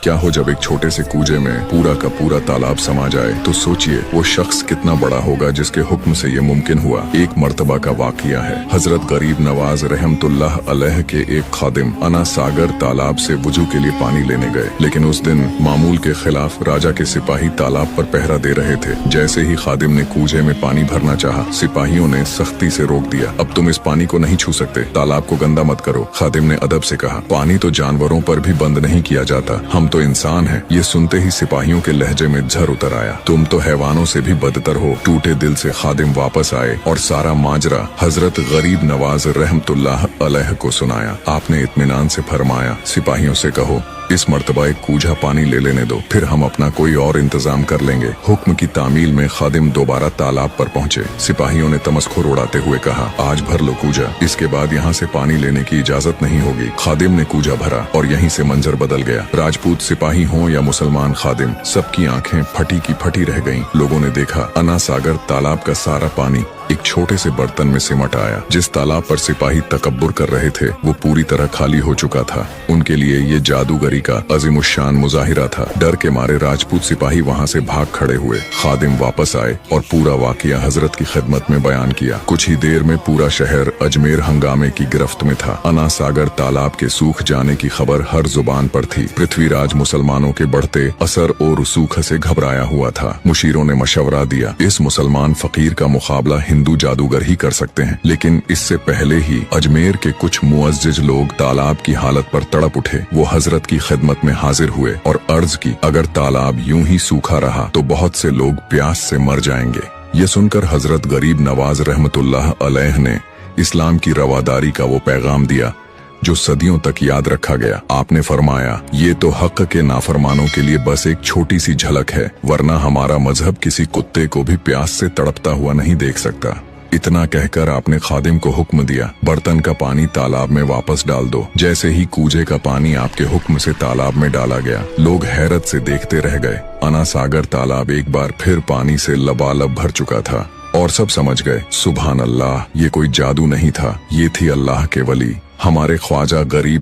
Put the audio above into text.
क्या हो जब एक छोटे से कूजे में पूरा का पूरा तालाब समा जाए। तो सोचिए वो शख्स कितना बड़ा होगा जिसके हुक्म से ये मुमकिन हुआ। एक मर्तबा का वाकया है। हजरत गरीब नवाज रहमतुल्लाह अलैह के एक खादिम अना सागर तालाब से वुजू के लिए पानी लेने गए, लेकिन उस दिन मामूल के खिलाफ राजा के सिपाही तालाब पर पहरा दे रहे थे। जैसे ही खादिम ने कूजे में पानी भरना चाहा, सिपाहियों ने सख्ती से रोक दिया। अब तुम इस पानी को नहीं छू सकते, तालाब को गंदा मत करो। खादिम ने अदब से कहा, पानी तो जानवरों पर भी बंद नहीं किया जाता, हम तो इंसान हैं। ये सुनते ही सिपाहियों के लहजे में झर उतर आया। तुम तो हैवानों से भी बदतर हो। टूटे दिल से खादिम वापस आए और सारा माजरा हजरत गरीब नवाज रहमतुल्लाह अलैह को सुनाया। आपने इत्मीनान से फरमाया, सिपाहियों से कहो इस मर्तबा एक कूझा पानी ले लेने दो, फिर हम अपना कोई और इंतजाम कर लेंगे। हुक्म की तामील में खादिम दोबारा तालाब पर पहुंचे। सिपाहियों ने तमस्खुर उड़ाते हुए कहा, आज भर लो कूझा, इसके बाद यहाँ से पानी लेने की इजाजत नहीं होगी। खादिम ने कूझा भरा और यहीं से मंजर बदल गया। राजपूत सिपाही हों या मुसलमान खादिम, सबकी आंखें फटी की फटी रह गईं। लोगों ने देखा अना सागर तालाब का सारा पानी एक छोटे से बर्तन में सिमट आया। जिस तालाब पर सिपाही तकब्बुर कर रहे थे वो पूरी तरह खाली हो चुका था। उनके लिए ये जादूगरी का अजीमुशान मुजाहिरा था। डर के मारे राजपूत सिपाही वहाँ से भाग खड़े हुए। खादिम वापस आए और पूरा वाकया हजरत की खिदमत में बयान किया। कुछ ही देर में पूरा शहर अजमेर हंगामे की गिरफ्त में था। अना सागर तालाब के सूख जाने की खबर हर जुबान पर थी। पृथ्वीराज मुसलमानों के बढ़ते असर और रसूख से घबराया हुआ था। मुशीरों ने मशवरा दिया, इस मुसलमान फकीर का मुकाबला हिंदू जादूगर ही कर सकते हैं। लेकिन इससे पहले ही अजमेर के कुछ मुअज्जिज लोग तालाब की हालत पर तड़प उठे। वो हजरत की खिदमत में हाजिर हुए और अर्ज की, अगर तालाब यूं ही सूखा रहा तो बहुत से लोग प्यास से मर जाएंगे। ये सुनकर हजरत गरीब नवाज रहमतुल्लाह अलैह ने इस्लाम की रवादारी का वो पैगाम दिया जो सदियों तक याद रखा गया। आपने फरमाया, ये तो हक के नाफरमानों के लिए बस एक छोटी सी झलक है, वरना हमारा मजहब किसी कुत्ते को भी प्यास से तड़पता हुआ नहीं देख सकता। इतना कहकर आपने खादिम को हुक्म दिया, बर्तन का पानी तालाब में वापस डाल दो। जैसे ही कूजे का पानी आपके हुक्म से तालाब में डाला गया, लोग हैरत से देखते रह गए। अना सागर तालाब एक बार फिर पानी से लबालब भर चुका था और सब समझ गए, सुभान अल्लाह, ये कोई जादू नहीं था, ये थी अल्लाह के वली हमारे ख्वाजा गरीब